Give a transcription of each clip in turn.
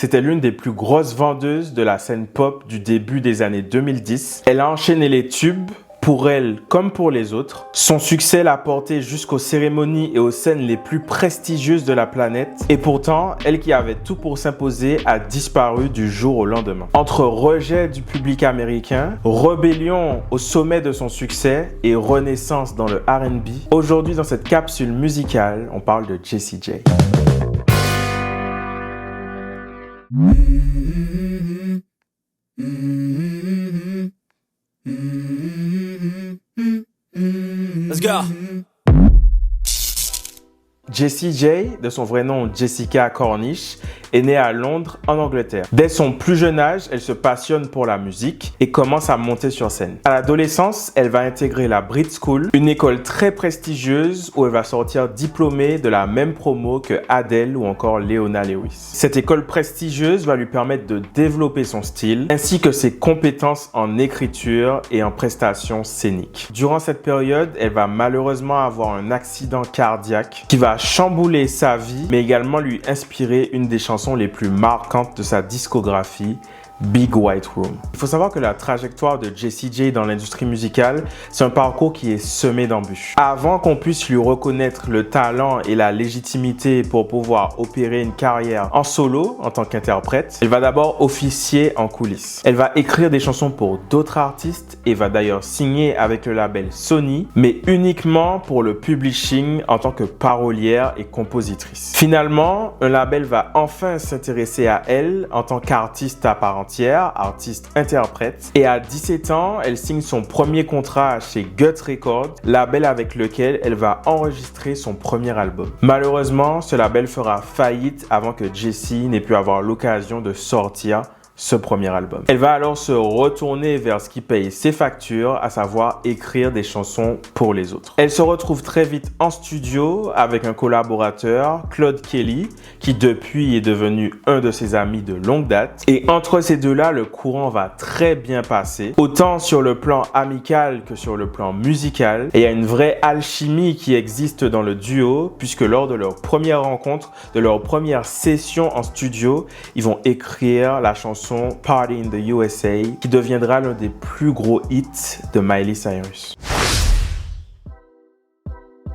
C'était l'une des plus grosses vendeuses de la scène pop du début des années 2010. Elle a enchaîné les tubes, pour elle comme pour les autres. Son succès l'a portée jusqu'aux cérémonies et aux scènes les plus prestigieuses de la planète. Et pourtant, elle qui avait tout pour s'imposer a disparu du jour au lendemain. Entre rejet du public américain, rébellion au sommet de son succès et renaissance dans le R&B, aujourd'hui dans cette capsule musicale, on parle de Jessie J. Let's go. Jessie J, de son vrai nom Jessica Cornish, est née à Londres, en Angleterre. Dès son plus jeune âge, elle se passionne pour la musique et commence à monter sur scène. À l'adolescence, elle va intégrer la Brit School, une école très prestigieuse où elle va sortir diplômée de la même promo que Adele ou encore Leona Lewis. Cette école prestigieuse va lui permettre de développer son style ainsi que ses compétences en écriture et en prestations scéniques. Durant cette période, elle va malheureusement avoir un accident cardiaque qui va chambouler sa vie, mais également lui inspirer une des chansons les plus marquantes de sa discographie, Big White Room. Il faut savoir que la trajectoire de Jessie J dans l'industrie musicale, c'est un parcours qui est semé d'embûches. Avant qu'on puisse lui reconnaître le talent et la légitimité pour pouvoir opérer une carrière en solo en tant qu'interprète, elle va d'abord officier en coulisses. Elle va écrire des chansons pour d'autres artistes et va d'ailleurs signer avec le label Sony, mais uniquement pour le publishing en tant que parolière et compositrice. Finalement, un label va enfin s'intéresser à elle en tant qu'artiste à part entière, artiste-interprète. Et à 17 ans, elle signe son premier contrat chez Guts Records, label avec lequel elle va enregistrer son premier album. Malheureusement, ce label fera faillite avant que Jessie n'ait pu avoir l'occasion de sortir ce premier album. Elle va alors se retourner vers ce qui paye ses factures, à savoir écrire des chansons pour les autres. Elle se retrouve très vite en studio avec un collaborateur, Claude Kelly, qui depuis est devenu un de ses amis de longue date. Et entre ces deux-là, le courant va très bien passer, autant sur le plan amical que sur le plan musical. Et il y a une vraie alchimie qui existe dans le duo, puisque lors de leur première rencontre, de leur première session en studio, ils vont écrire la chanson Party in the USA, qui deviendra l'un des plus gros hits de Miley Cyrus.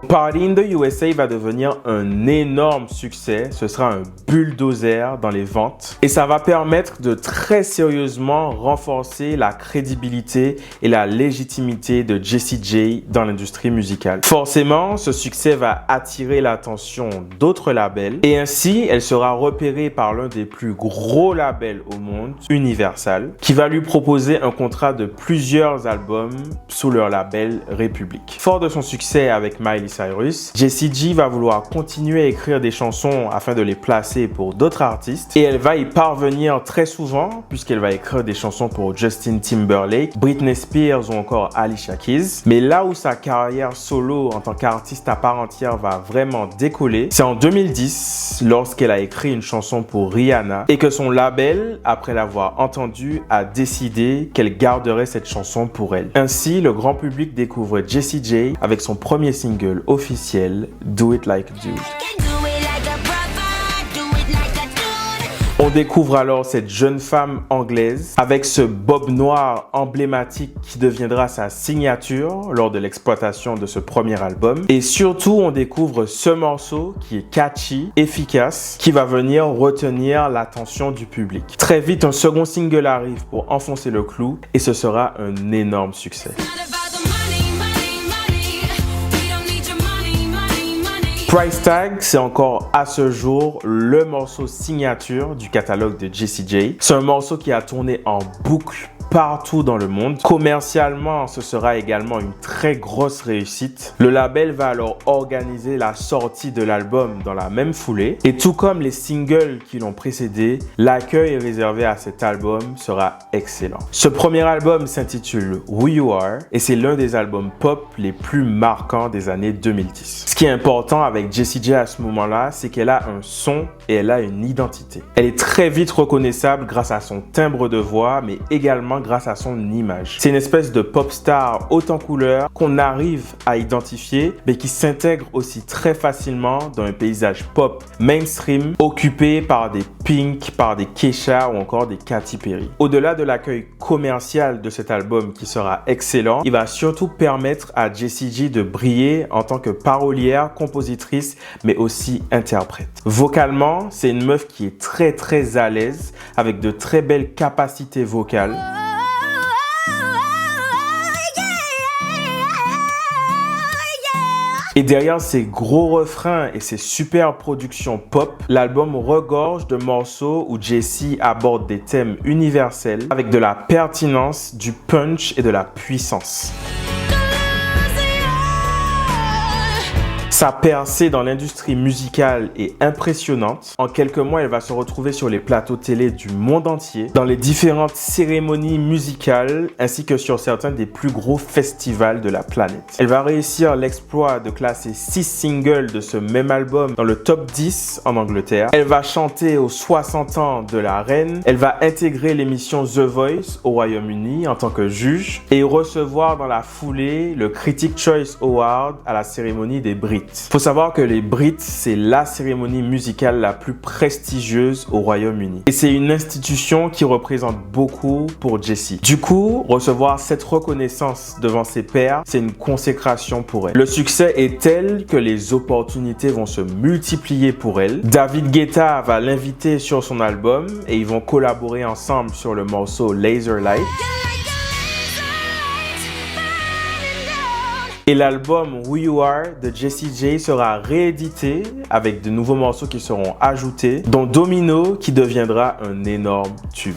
Party in the USA va devenir un énorme succès, ce sera un bulldozer dans les ventes et ça va permettre de très sérieusement renforcer la crédibilité et la légitimité de Jessie J dans l'industrie musicale. Forcément, ce succès va attirer l'attention d'autres labels et ainsi elle sera repérée par l'un des plus gros labels au monde, Universal, qui va lui proposer un contrat de plusieurs albums sous leur label Republic. Fort de son succès avec Miley Cyrus, Jessie J va vouloir continuer à écrire des chansons afin de les placer pour d'autres artistes et elle va y parvenir très souvent puisqu'elle va écrire des chansons pour Justin Timberlake, Britney Spears ou encore Alicia Keys. Mais là où sa carrière solo en tant qu'artiste à part entière va vraiment décoller, c'est en 2010 lorsqu'elle a écrit une chanson pour Rihanna et que son label, après l'avoir entendue, a décidé qu'elle garderait cette chanson pour elle. Ainsi, le grand public découvre Jessie J avec son premier single officiel, Do It Like a Dude. On découvre alors cette jeune femme anglaise avec ce bob noir emblématique qui deviendra sa signature lors de l'exploitation de ce premier album. Et surtout, on découvre ce morceau qui est catchy, efficace, qui va venir retenir l'attention du public. Très vite, un second single arrive pour enfoncer le clou et ce sera un énorme succès. Price Tag, c'est encore à ce jour le morceau signature du catalogue de Jessie J. C'est un morceau qui a tourné en boucle partout dans le monde. Commercialement, ce sera également une très grosse réussite. Le label va alors organiser la sortie de l'album dans la même foulée. Et tout comme les singles qui l'ont précédé, l'accueil réservé à cet album sera excellent. Ce premier album s'intitule Who You Are et c'est l'un des albums pop les plus marquants des années 2010. Ce qui est important avec Jessie J à ce moment-là, c'est qu'elle a un son et elle a une identité. Elle est très vite reconnaissable grâce à son timbre de voix, mais également grâce à son image. C'est une espèce de pop star haute en couleurs qu'on arrive à identifier, mais qui s'intègre aussi très facilement dans un paysage pop mainstream occupé par des Pink, par des Kesha ou encore des Katy Perry. Au-delà de l'accueil commercial de cet album qui sera excellent, il va surtout permettre à Jessie J de briller en tant que parolière, compositrice, mais aussi interprète. Vocalement, c'est une meuf qui est très à l'aise, avec de très belles capacités vocales. Et derrière ces gros refrains et ces super productions pop, l'album regorge de morceaux où Jessie aborde des thèmes universels avec de la pertinence, du punch et de la puissance. Sa percée dans l'industrie musicale est impressionnante. En quelques mois, elle va se retrouver sur les plateaux télé du monde entier, dans les différentes cérémonies musicales, ainsi que sur certains des plus gros festivals de la planète. Elle va réussir l'exploit de classer 6 singles de ce même album dans le top 10 en Angleterre. Elle va chanter aux 60 ans de la reine. Elle va intégrer l'émission The Voice au Royaume-Uni en tant que juge et recevoir dans la foulée le Critics' Choice Award à la cérémonie des Brit. Faut savoir que les Brit, c'est la cérémonie musicale la plus prestigieuse au Royaume-Uni. Et c'est une institution qui représente beaucoup pour Jessie. Du coup, recevoir cette reconnaissance devant ses pairs, c'est une consécration pour elle. Le succès est tel que les opportunités vont se multiplier pour elle. David Guetta va l'inviter sur son album et ils vont collaborer ensemble sur le morceau Laser Light. Et l'album Who You Are de Jessie J sera réédité avec de nouveaux morceaux qui seront ajoutés, dont Domino qui deviendra un énorme tube.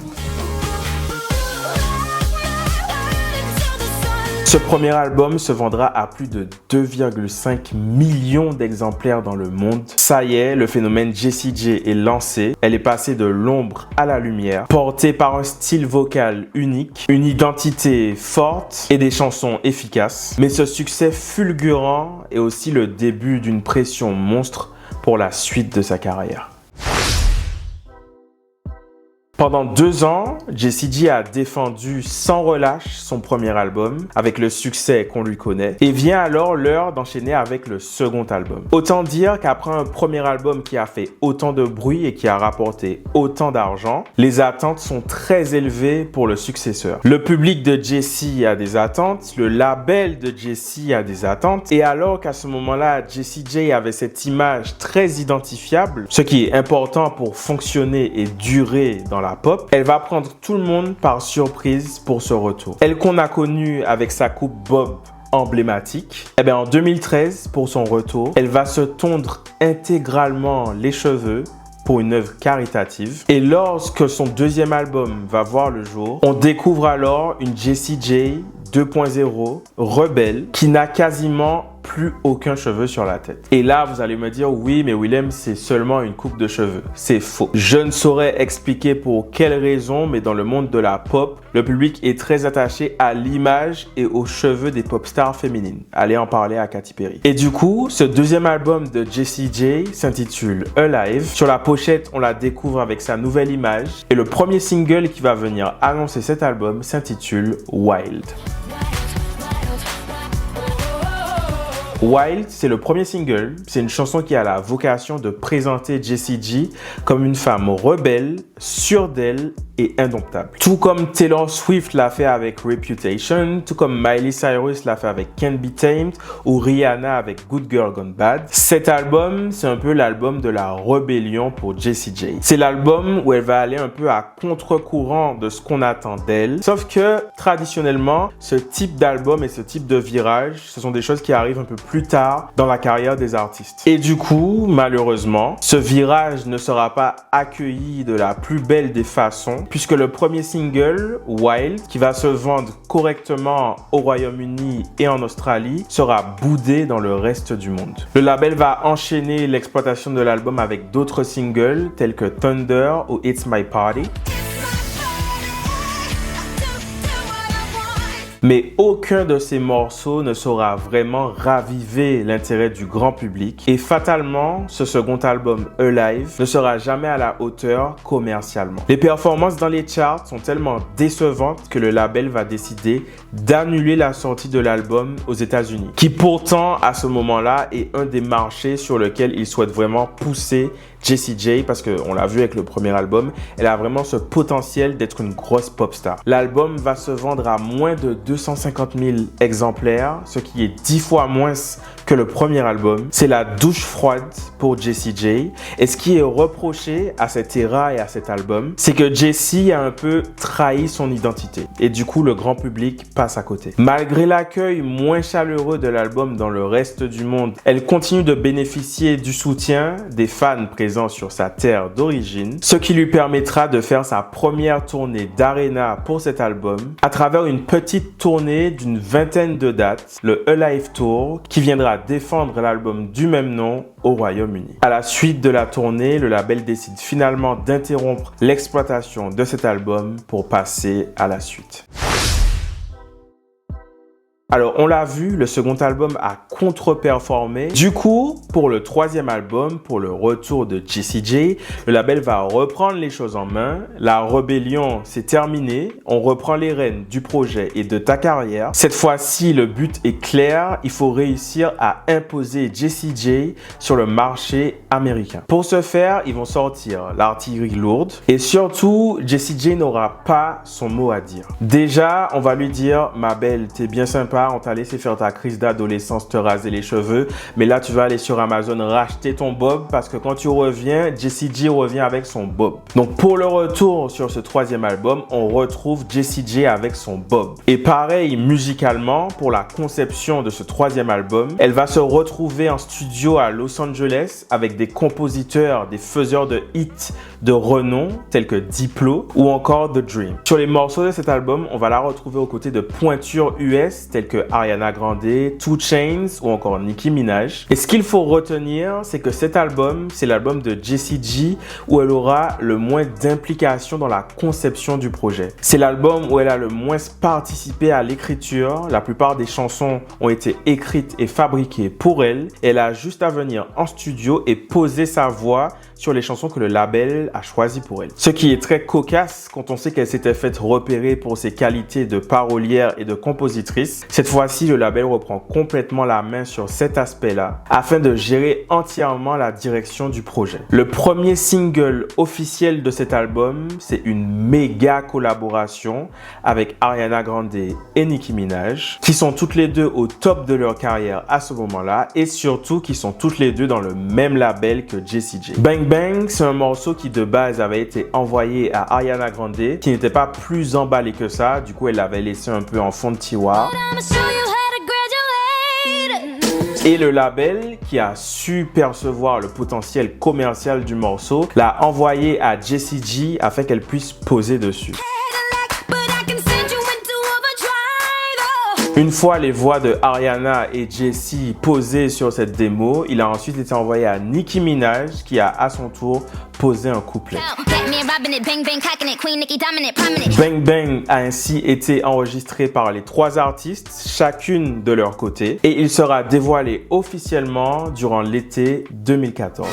Ce premier album se vendra à plus de 2,5 millions d'exemplaires dans le monde. Ça y est, le phénomène Jessie J est lancé. Elle est passée de l'ombre à la lumière, portée par un style vocal unique, une identité forte et des chansons efficaces. Mais ce succès fulgurant est aussi le début d'une pression monstre pour la suite de sa carrière. Pendant 2 ans, Jessie J a défendu sans relâche son premier album avec le succès qu'on lui connaît et vient alors l'heure d'enchaîner avec le second album. Autant dire qu'après un premier album qui a fait autant de bruit et qui a rapporté autant d'argent, les attentes sont très élevées pour le successeur. Le public de Jessie a des attentes, le label de Jessie a des attentes et alors qu'à ce moment-là, Jessie J avait cette image très identifiable, ce qui est important pour fonctionner et durer dans la pop, elle va prendre tout le monde par surprise pour ce retour. Elle qu'on a connue avec sa coupe bob emblématique, en 2013, pour son retour, elle va se tondre intégralement les cheveux pour une œuvre caritative. Et lorsque son deuxième album va voir le jour, on découvre alors une Jessie J 2.0 rebelle qui n'a quasiment plus aucun cheveu sur la tête. Et là, vous allez me dire, oui, mais Willem, c'est seulement une coupe de cheveux. C'est faux. Je ne saurais expliquer pour quelle raison, mais dans le monde de la pop, le public est très attaché à l'image et aux cheveux des pop stars féminines. Allez en parler à Katy Perry. Et du coup, ce deuxième album de Jessie J s'intitule Alive. Sur la pochette, on la découvre avec sa nouvelle image. Et le premier single qui va venir annoncer cet album s'intitule Wild. Wild, c'est le premier single. C'est une chanson qui a la vocation de présenter Jessie J comme une femme rebelle, sûre d'elle et indomptable. Tout comme Taylor Swift l'a fait avec Reputation, tout comme Miley Cyrus l'a fait avec Can't Be Tamed ou Rihanna avec Good Girl Gone Bad. Cet album, c'est un peu l'album de la rébellion pour Jessie J. C'est l'album où elle va aller un peu à contre-courant de ce qu'on attend d'elle. Sauf que, traditionnellement, ce type d'album et ce type de virage, ce sont des choses qui arrivent un peu plus tard dans la carrière des artistes. Et du coup, malheureusement, ce virage ne sera pas accueilli de la plus belle des façons, puisque le premier single, Wild, qui va se vendre correctement au Royaume-Uni et en Australie, sera boudé dans le reste du monde. Le label va enchaîner l'exploitation de l'album avec d'autres singles tels que Thunder ou It's My Party. Mais aucun de ces morceaux ne saura vraiment raviver l'intérêt du grand public et fatalement, ce second album Alive ne sera jamais à la hauteur commercialement. Les performances dans les charts sont tellement décevantes que le label va décider d'annuler la sortie de l'album aux États-Unis, qui pourtant à ce moment-là est un des marchés sur lequel ils souhaitent vraiment pousser Jessie J, parce qu'on l'a vu avec le premier album, elle a vraiment ce potentiel d'être une grosse pop star. L'album va se vendre à moins de 250 000 exemplaires, ce qui est 10 fois moins que le premier album. C'est la douche froide pour Jessie J. Et ce qui est reproché à cette era et à cet album, c'est que Jessie a un peu trahi son identité. Et du coup, le grand public passe à côté. Malgré l'accueil moins chaleureux de l'album dans le reste du monde, elle continue de bénéficier du soutien des fans présents sur sa terre d'origine, ce qui lui permettra de faire sa première tournée d'arena pour cet album à travers une petite tournée d'une vingtaine de dates, le Alive Tour, qui viendra défendre l'album du même nom au Royaume-Uni. À la suite de la tournée, le label décide finalement d'interrompre l'exploitation de cet album pour passer à la suite. Alors, on l'a vu, le second album a contre-performé. Du coup, pour le troisième album, pour le retour de Jessie J, le label va reprendre les choses en main. La rébellion s'est terminée. On reprend les rênes du projet et de ta carrière. Cette fois-ci, le but est clair. Il faut réussir à imposer Jessie J sur le marché américain. Pour ce faire, ils vont sortir l'artillerie lourde. Et surtout, Jessie J n'aura pas son mot à dire. Déjà, on va lui dire, ma belle, t'es bien sympa. On t'a laissé faire ta crise d'adolescence, te raser les cheveux, mais là tu vas aller sur Amazon racheter ton bob parce que quand tu reviens, Jessie J revient avec son bob. Donc pour le retour sur ce troisième album, on retrouve Jessie J avec son bob. Et pareil, musicalement, pour la conception de ce troisième album, elle va se retrouver en studio à Los Angeles avec des compositeurs, des faiseurs de hits de renom tels que Diplo ou encore The Dream. Sur les morceaux de cet album, on va la retrouver aux côtés de pointures US telles que Ariana Grande, 2 Chainz ou encore Nicki Minaj. Et ce qu'il faut retenir, c'est que cet album, c'est l'album de Jessie J où elle aura le moins d'implication dans la conception du projet. C'est l'album où elle a le moins participé à l'écriture. La plupart des chansons ont été écrites et fabriquées pour elle. Elle a juste à venir en studio et poser sa voix sur les chansons que le label a choisies pour elle. Ce qui est très cocasse quand on sait qu'elle s'était faite repérer pour ses qualités de parolière et de compositrice. Cette fois-ci, le label reprend complètement la main sur cet aspect-là afin de gérer entièrement la direction du projet. Le premier single officiel de cet album, c'est une méga collaboration avec Ariana Grande et Nicki Minaj, qui sont toutes les deux au top de leur carrière à ce moment-là et surtout qui sont toutes les deux dans le même label que Jessie J. Bang Bang, c'est un morceau qui de base avait été envoyé à Ariana Grande, qui n'était pas plus emballé que ça, du coup elle l'avait laissé un peu en fond de tiroir. Et le label, qui a su percevoir le potentiel commercial du morceau, l'a envoyé à Jessie J afin qu'elle puisse poser dessus. Une fois les voix de Ariana et Jessie posées sur cette démo, il a ensuite été envoyé à Nicki Minaj qui a à son tour posé un couplet. Bang Bang a ainsi été enregistré par les trois artistes, chacune de leur côté, et il sera dévoilé officiellement durant l'été 2014.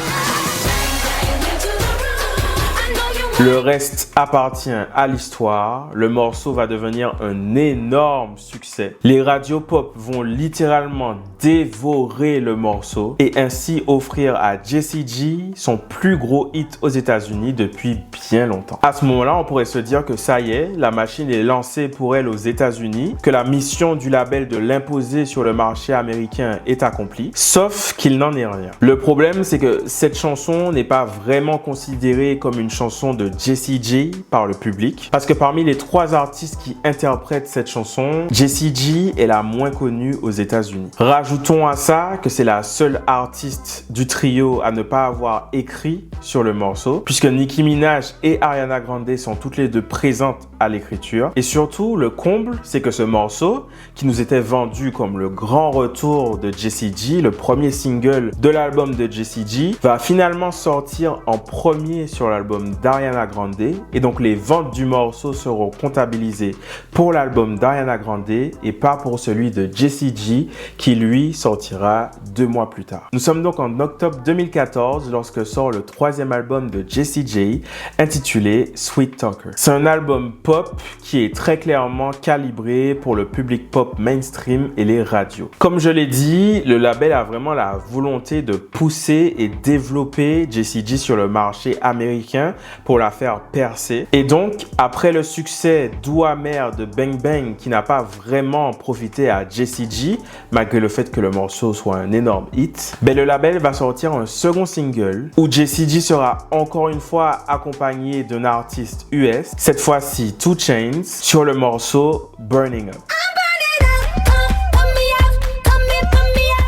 Le reste appartient à l'histoire. Le morceau va devenir un énorme succès. Les radios pop vont littéralement dévorer le morceau et ainsi offrir à Jessie J son plus gros hit aux États-Unis depuis bien longtemps. À ce moment-là, on pourrait se dire que ça y est, la machine est lancée pour elle aux États-Unis, que la mission du label de l'imposer sur le marché américain est accomplie, sauf qu'il n'en est rien. Le problème, c'est que cette chanson n'est pas vraiment considérée comme une chanson de Jessie J par le public, parce que parmi les trois artistes qui interprètent cette chanson, Jessie J est la moins connue aux États-Unis. Rajoutons à ça que c'est la seule artiste du trio à ne pas avoir écrit sur le morceau, puisque Nicki Minaj et Ariana Grande sont toutes les deux présentes à l'écriture. Et surtout, le comble, c'est que ce morceau, qui nous était vendu comme le grand retour de Jessie J, le premier single de l'album de Jessie J, va finalement sortir en premier sur l'album d'Ariana Grande. Et donc les ventes du morceau seront comptabilisées pour l'album d'Ariana Grande et pas pour celui de Jessie J, qui lui sortira 2 mois plus tard. Nous sommes donc en octobre 2014 lorsque sort le 3e album de Jessie J, intitulé Sweet Talker. C'est un album pop qui est très clairement calibré pour le public pop mainstream et les radios. Comme je l'ai dit, le label a vraiment la volonté de pousser et développer Jessie J sur le marché américain pour la faire percer. Et donc, après le succès doux amer de Bang Bang qui n'a pas vraiment profité à Jessie J, malgré le fait que le morceau soit un énorme hit, le label va sortir un second single où Jessie J sera encore une fois accompagnée d'un artiste US, cette fois-ci 2 Chainz, sur le morceau Burning Up.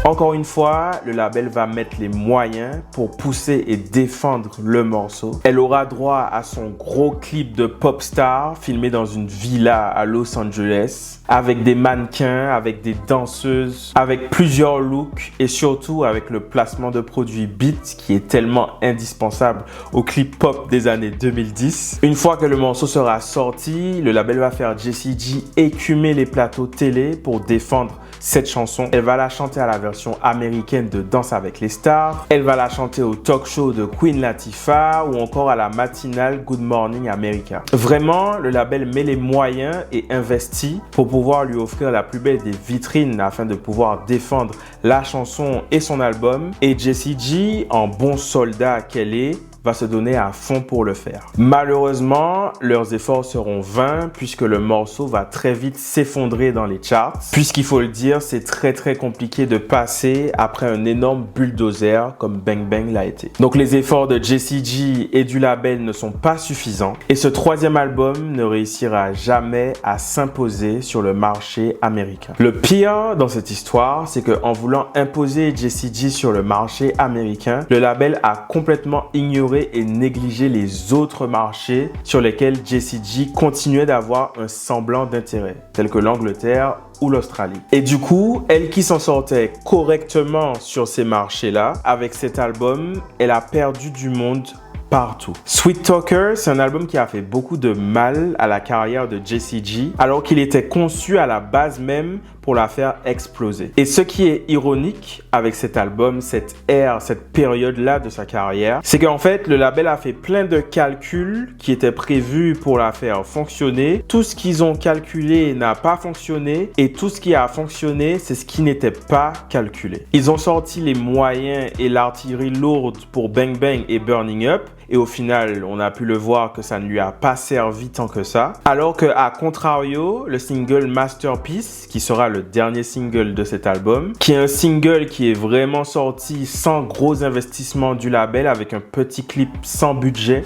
Encore une fois, le label va mettre les moyens pour pousser et défendre le morceau. Elle aura droit à son gros clip de pop star filmé dans une villa à Los Angeles, avec des mannequins, avec des danseuses, avec plusieurs looks et surtout avec le placement de produits Beats qui est tellement indispensable au clip pop des années 2010. Une fois que le morceau sera sorti, le label va faire Jessie J écumer les plateaux télé pour défendre cette chanson. Elle va la chanter à la version américaine de Danse avec les stars. Elle va la chanter au talk show de Queen Latifah ou encore à la matinale Good Morning America. Vraiment, le label met les moyens et investit pour pouvoir lui offrir la plus belle des vitrines afin de pouvoir défendre la chanson et son album. Et Jessie J, en bon soldat qu'elle est, va se donner à fond pour le faire. Malheureusement, leurs efforts seront vains puisque le morceau va très vite s'effondrer dans les charts. Puisqu'il faut le dire, c'est très compliqué de passer après un énorme bulldozer comme Bang Bang l'a été. Donc les efforts de Jessie J et du label ne sont pas suffisants et ce 3e album ne réussira jamais à s'imposer sur le marché américain. Le pire dans cette histoire, c'est qu'en voulant imposer Jessie J sur le marché américain, le label a complètement ignoré et négliger les autres marchés sur lesquels Jessie J continuait d'avoir un semblant d'intérêt, tels que l'Angleterre ou l'Australie. Et du coup, elle qui s'en sortait correctement sur ces marchés-là, avec cet album, elle a perdu du monde partout. Sweet Talker, c'est un album qui a fait beaucoup de mal à la carrière de Jessie J, alors qu'il était conçu à la base même pour la faire exploser. Et ce qui est ironique avec cet album, cette ère, cette période-là de sa carrière, c'est qu'en fait, le label a fait plein de calculs qui étaient prévus pour la faire fonctionner. Tout ce qu'ils ont calculé n'a pas fonctionné et tout ce qui a fonctionné, c'est ce qui n'était pas calculé. Ils ont sorti les moyens et l'artillerie lourde pour Bang Bang et Burning Up. Et au final, on a pu le voir que ça ne lui a pas servi tant que ça. Alors que, à contrario, le single Masterpiece, qui sera le dernier single de cet album, qui est un single qui est vraiment sorti sans gros investissement du label, avec un petit clip sans budget,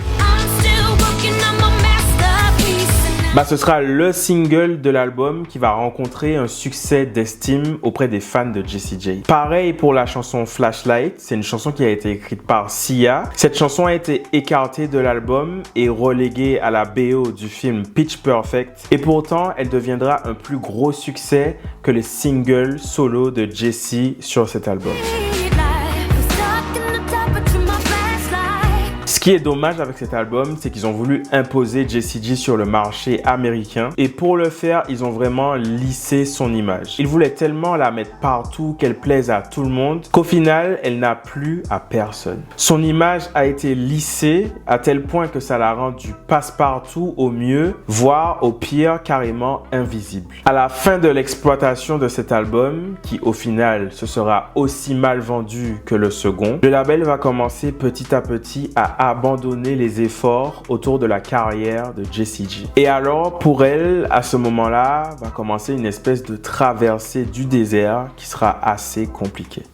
ce sera le single de l'album qui va rencontrer un succès d'estime auprès des fans de Jessie J. Pareil pour la chanson Flashlight, c'est une chanson qui a été écrite par Sia. Cette chanson a été écartée de l'album et reléguée à la BO du film Pitch Perfect. Et pourtant, elle deviendra un plus gros succès que les singles solo de Jessie sur cet album. Ce qui est dommage avec cet album, c'est qu'ils ont voulu imposer Jessie J sur le marché américain et pour le faire, ils ont vraiment lissé son image. Ils voulaient tellement la mettre partout, qu'elle plaise à tout le monde, qu'au final, elle n'a plu à personne. Son image a été lissée à tel point que ça l'a rendue passe-partout au mieux, voire au pire carrément invisible. À la fin de l'exploitation de cet album, qui au final se sera aussi mal vendu que le second, le label va commencer petit à petit à abandonner les efforts autour de la carrière de Jessie J. Et alors, pour elle, à ce moment-là, va commencer une espèce de traversée du désert qui sera assez compliquée.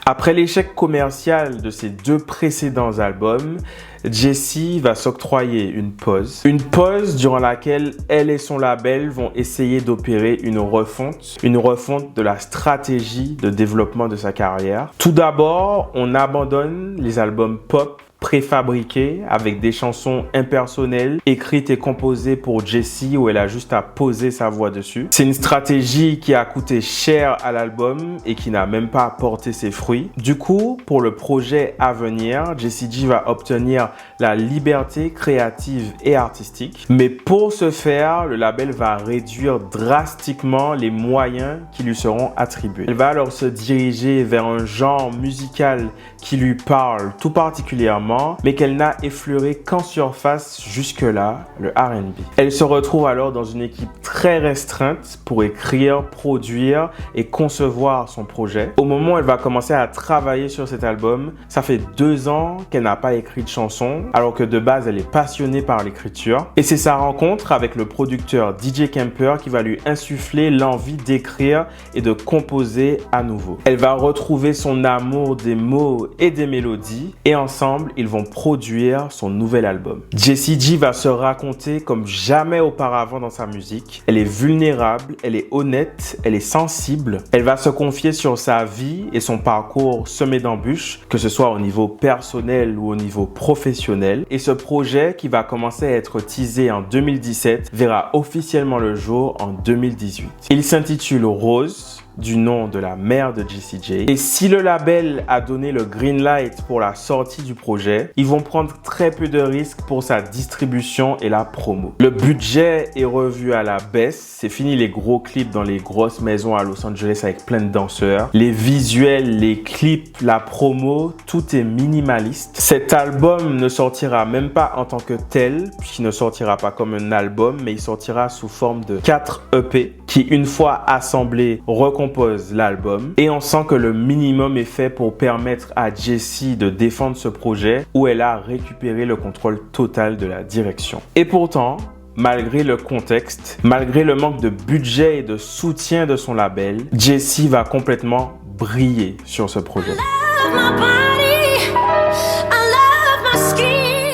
Après l'échec commercial de ses 2 précédents albums, Jessie va s'octroyer une pause. Une pause durant laquelle elle et son label vont essayer d'opérer une refonte de la stratégie de développement de sa carrière. Tout d'abord, on abandonne les albums pop préfabriquées avec des chansons impersonnelles, écrites et composées pour Jessie où elle a juste à poser sa voix dessus. C'est une stratégie qui a coûté cher à l'album et qui n'a même pas porté ses fruits. Du coup, pour le projet à venir, Jessie J va obtenir la liberté créative et artistique. Mais pour ce faire, le label va réduire drastiquement les moyens qui lui seront attribués. Elle va alors se diriger vers un genre musical qui lui parle tout particulièrement, mais qu'elle n'a effleuré qu'en surface jusque-là, le R&B. Elle se retrouve alors dans une équipe très restreinte pour écrire, produire et concevoir son projet. Au moment où elle va commencer à travailler sur cet album, ça fait 2 ans qu'elle n'a pas écrit de chanson, alors que de base elle est passionnée par l'écriture. Et c'est sa rencontre avec le producteur DJ Kemper qui va lui insuffler l'envie d'écrire et de composer à nouveau. Elle va retrouver son amour des mots et des mélodies et ensemble ils vont produire son nouvel album. Jessie J va se raconter comme jamais auparavant dans sa musique. Elle est vulnérable, elle est honnête, elle est sensible. Elle va se confier sur sa vie et son parcours semé d'embûches, que ce soit au niveau personnel ou au niveau professionnel. Et ce projet qui va commencer à être teasé en 2017 verra officiellement le jour en 2018. Il s'intitule Rose, du nom de la mère de Jessie J. Et si le label a donné le green light pour la sortie du projet, ils vont prendre très peu de risques pour sa distribution et la promo. Le budget est revu à la baisse, c'est fini les gros clips dans les grosses maisons à Los Angeles avec plein de danseurs. Les visuels, les clips, la promo, tout est minimaliste. Cet album ne sortira même pas en tant que tel, puisqu'il ne sortira pas comme un album, mais il sortira sous forme de 4 EP qui, une fois assemblés, recompose l'album. Et on sent que le minimum est fait pour permettre à Jessie de défendre ce projet où elle a récupéré le contrôle total de la direction. Et pourtant, malgré le contexte, malgré le manque de budget et de soutien de son label, Jessie va complètement briller sur ce projet.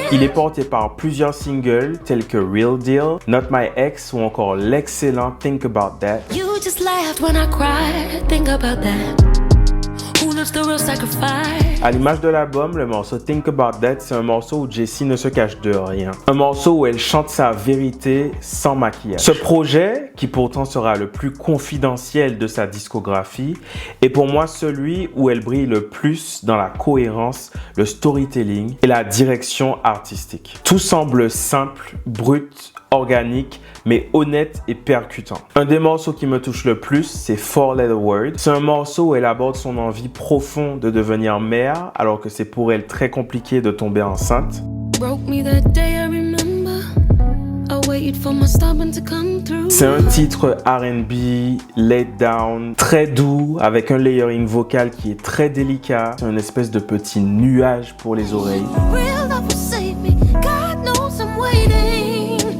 Il est porté par plusieurs singles tels que Real Deal, Not My Ex ou encore l'excellent Think About That. You just laughed when I cried, think about that. Who lives the real sacrifice? À l'image de l'album, le morceau Think About That, c'est un morceau où Jessie ne se cache de rien. Un morceau où elle chante sa vérité sans maquillage. Ce projet, qui pourtant sera le plus confidentiel de sa discographie, est pour moi celui où elle brille le plus dans la cohérence, le storytelling et la direction artistique. Tout semble simple, brut, organique, mais honnête et percutant. Un des morceaux qui me touche le plus, c'est Four Letter Word. C'est un morceau où elle aborde son envie profonde de devenir mère, alors que c'est pour elle très compliqué de tomber enceinte. C'est un titre R&B, laid down, très doux, avec un layering vocal qui est très délicat. C'est une espèce de petit nuage pour les oreilles.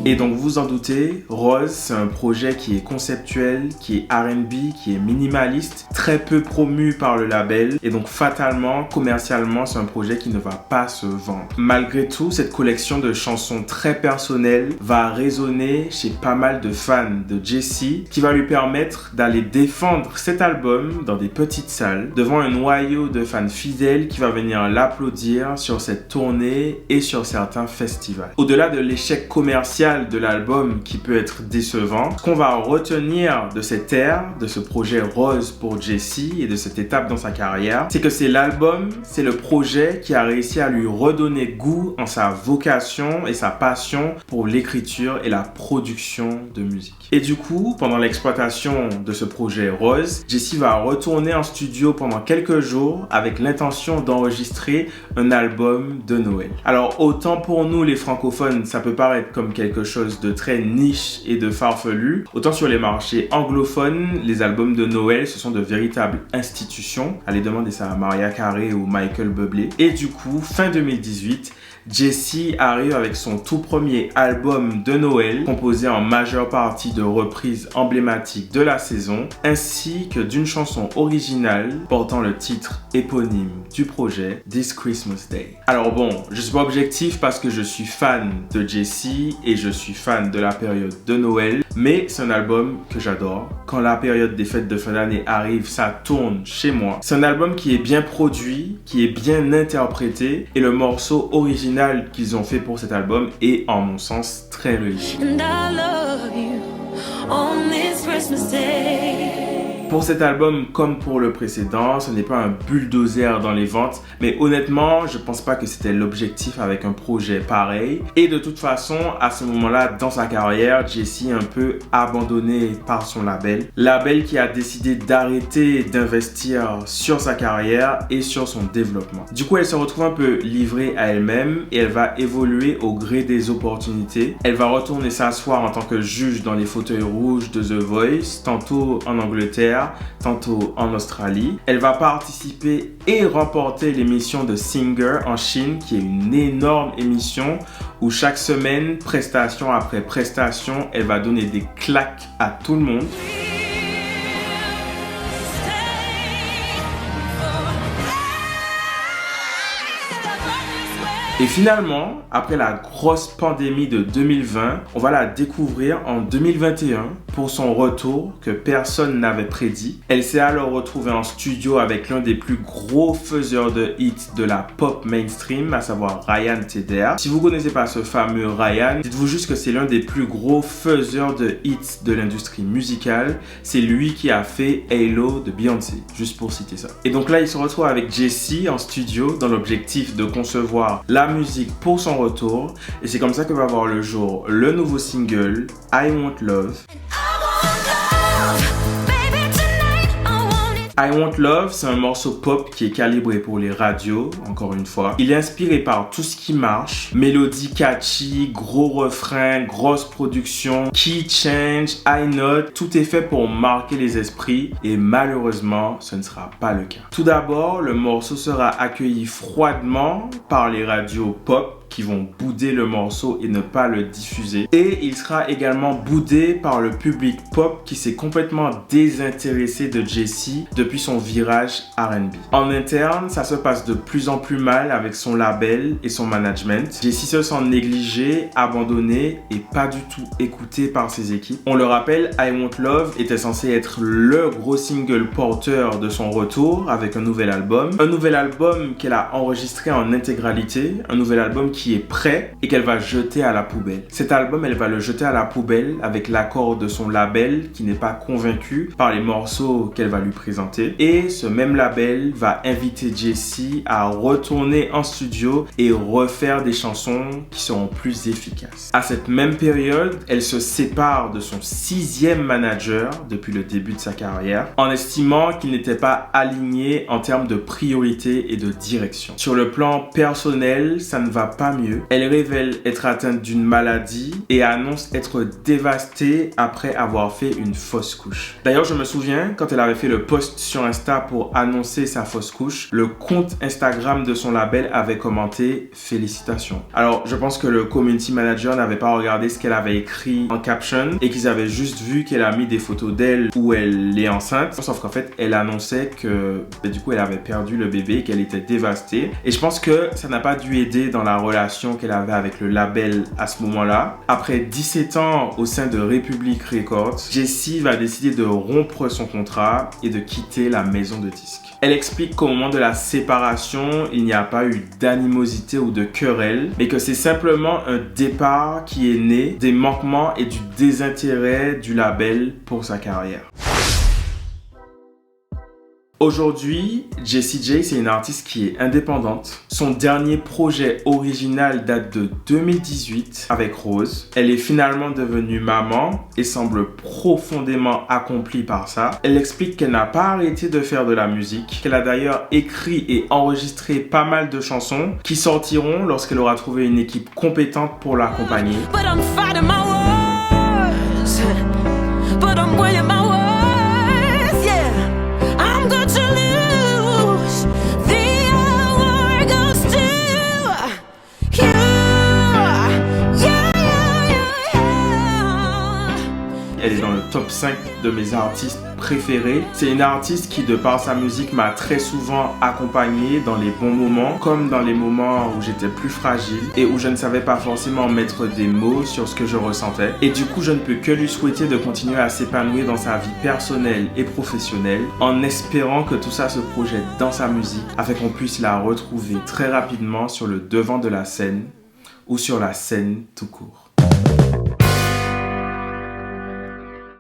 Et donc vous en doutez, Rose, c'est un projet qui est conceptuel, qui est R&B, qui est minimaliste, très peu promu par le label et donc fatalement, commercialement, c'est un projet qui ne va pas se vendre. Malgré tout, cette collection de chansons très personnelles va résonner chez pas mal de fans de Jessie qui va lui permettre d'aller défendre cet album dans des petites salles devant un noyau de fans fidèles qui va venir l'applaudir sur cette tournée et sur certains festivals. Au-delà de l'échec commercial de l'album qui peut être décevant, ce qu'on va retenir de cette ère, de ce projet Rose pour Jessie et de cette étape dans sa carrière, c'est que c'est l'album, c'est le projet qui a réussi à lui redonner goût en sa vocation et sa passion pour l'écriture et la production de musique. Et du coup, pendant l'exploitation de ce projet Rose, Jessie va retourner en studio pendant quelques jours avec l'intention d'enregistrer un album de Noël. Alors autant pour nous les francophones, ça peut paraître comme quelque chose de très niche et de farfelu, autant sur les marchés anglophones, les albums de Noël, ce sont de véritables institutions. Allez demander ça à Mariah Carey ou Michael Bublé. Et du coup, fin 2018, Jessie arrive avec son tout premier album de Noël, composé en majeure partie de reprises emblématiques de la saison, ainsi que d'une chanson originale portant le titre éponyme du projet, This Christmas Day. Alors bon, je suis pas objectif parce que je suis fan de Jessie et je suis fan de la période de Noël, mais c'est un album que j'adore. Quand la période des fêtes de fin d'année arrive, ça tourne chez moi. C'est un album qui est bien produit, qui est bien interprété, et le morceau original qu'ils ont fait pour cet album est, en mon sens, très réussi. Pour cet album, comme pour le précédent, ce n'est pas un bulldozer dans les ventes, mais honnêtement, je pense pas que c'était l'objectif avec un projet pareil. Et de toute façon, à ce moment-là, dans sa carrière, Jessie est un peu abandonnée par son label qui a décidé d'arrêter d'investir sur sa carrière et sur son développement. Du coup, elle se retrouve un peu livrée à elle-même et elle va évoluer au gré des opportunités. Elle va retourner s'asseoir en tant que juge dans les fauteuils rouges de The Voice, tantôt en Angleterre, tantôt en Australie. Elle va participer et remporter l'émission de Singer en Chine, qui est une énorme émission où chaque semaine, prestation après prestation, elle va donner des claques à tout le monde. Et finalement, après la grosse pandémie de 2020, on va la découvrir en 2021 pour son retour que personne n'avait prédit. Elle s'est alors retrouvée en studio avec l'un des plus gros faiseurs de hits de la pop mainstream, à savoir Ryan Tedder. Si vous connaissez pas ce fameux Ryan, dites-vous juste que c'est l'un des plus gros faiseurs de hits de l'industrie musicale. C'est lui qui a fait Halo de Beyoncé, juste pour citer ça. Et donc là, il se retrouve avec Jessie en studio dans l'objectif de concevoir la musique pour son retour, et c'est comme ça que va voir le jour le nouveau single I Want Love. I Want Love, c'est un morceau pop qui est calibré pour les radios, encore une fois. Il est inspiré par tout ce qui marche. Mélodie catchy, gros refrain, grosse production, key change, high note. Tout est fait pour marquer les esprits et malheureusement, ce ne sera pas le cas. Tout d'abord, le morceau sera accueilli froidement par les radios pop qui vont bouder le morceau et ne pas le diffuser. Et il sera également boudé par le public pop qui s'est complètement désintéressé de Jessie depuis son virage R&B. En interne, ça se passe de plus en plus mal avec son label et son management. Jessie se sent négligée, abandonnée et pas du tout écoutée par ses équipes. On le rappelle, I Want Love était censé être le gros single porteur de son retour avec un nouvel album. Un nouvel album qu'elle a enregistré en intégralité, un nouvel album qui est prêt et qu'elle va jeter à la poubelle. Cet album, elle va le jeter à la poubelle avec l'accord de son label qui n'est pas convaincu par les morceaux qu'elle va lui présenter. Et ce même label va inviter Jessie à retourner en studio et refaire des chansons qui seront plus efficaces. À cette même période, elle se sépare de son 6e manager depuis le début de sa carrière en estimant qu'il n'était pas aligné en termes de priorité et de direction. Sur le plan personnel, ça ne va pas mieux. Elle révèle être atteinte d'une maladie et annonce être dévastée après avoir fait une fausse couche. D'ailleurs, je me souviens quand elle avait fait le post sur Insta pour annoncer sa fausse couche, le compte Instagram de son label avait commenté « Félicitations ». Alors, je pense que le community manager n'avait pas regardé ce qu'elle avait écrit en caption et qu'ils avaient juste vu qu'elle a mis des photos d'elle où elle est enceinte. Sauf qu'en fait, elle annonçait que du coup, elle avait perdu le bébé, qu'elle était dévastée. Et je pense que ça n'a pas dû aider dans la relation qu'elle avait avec le label à ce moment-là. Après 17 ans au sein de Republic Records, Jessie va décider de rompre son contrat et de quitter la maison de disques. Elle explique qu'au moment de la séparation, il n'y a pas eu d'animosité ou de querelle, mais que c'est simplement un départ qui est né des manquements et du désintérêt du label pour sa carrière. Aujourd'hui, Jessie J, c'est une artiste qui est indépendante. Son dernier projet original date de 2018 avec Rose. Elle est finalement devenue maman et semble profondément accomplie par ça. Elle explique qu'elle n'a pas arrêté de faire de la musique, qu'elle a d'ailleurs écrit et enregistré pas mal de chansons qui sortiront lorsqu'elle aura trouvé une équipe compétente pour l'accompagner. You elle est dans le top 5 de mes artistes préférés. C'est une artiste qui, de par sa musique, m'a très souvent accompagné dans les bons moments, comme dans les moments où j'étais plus fragile et où je ne savais pas forcément mettre des mots sur ce que je ressentais. Et du coup, je ne peux que lui souhaiter de continuer à s'épanouir dans sa vie personnelle et professionnelle, en espérant que tout ça se projette dans sa musique, afin qu'on puisse la retrouver très rapidement sur le devant de la scène ou sur la scène tout court.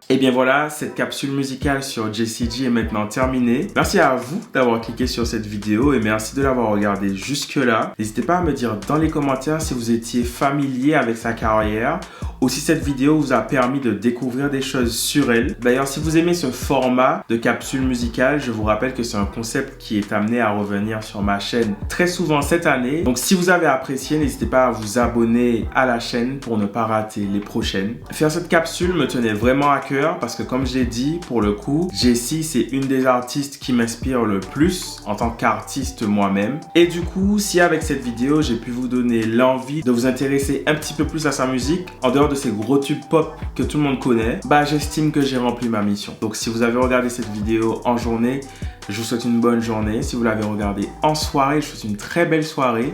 Et bien voilà, cette capsule musicale sur Jessie J est maintenant terminée. Merci à vous d'avoir cliqué sur cette vidéo et merci de l'avoir regardée jusque-là. N'hésitez pas à me dire dans les commentaires si vous étiez familier avec sa carrière ou si cette vidéo vous a permis de découvrir des choses sur elle. D'ailleurs, si vous aimez ce format de capsule musicale, je vous rappelle que c'est un concept qui est amené à revenir sur ma chaîne très souvent cette année. Donc si vous avez apprécié, n'hésitez pas à vous abonner à la chaîne pour ne pas rater les prochaines. Faire cette capsule me tenait vraiment à cœur parce que comme j'ai dit, pour le coup, Jessie, c'est une des artistes qui m'inspire le plus en tant qu'artiste moi-même. Et du coup, si avec cette vidéo, j'ai pu vous donner l'envie de vous intéresser un petit peu plus à sa musique, en dehors de ces gros tubes pop que tout le monde connaît, j'estime que j'ai rempli ma mission. Donc si vous avez regardé cette vidéo en journée, je vous souhaite une bonne journée. Si vous l'avez regardée en soirée, je vous souhaite une très belle soirée.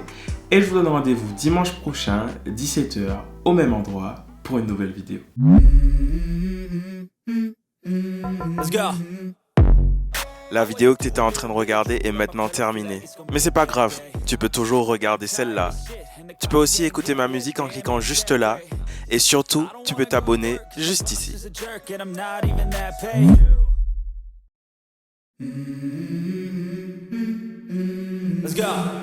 Et je vous donne rendez-vous dimanche prochain, 17 h, au même endroit, pour une nouvelle vidéo. Let's go. La vidéo que tu étais en train de regarder est maintenant terminée. Mais c'est pas grave, tu peux toujours regarder celle-là. Tu peux aussi écouter ma musique en cliquant juste là. Et surtout, tu peux t'abonner juste ici. Let's go.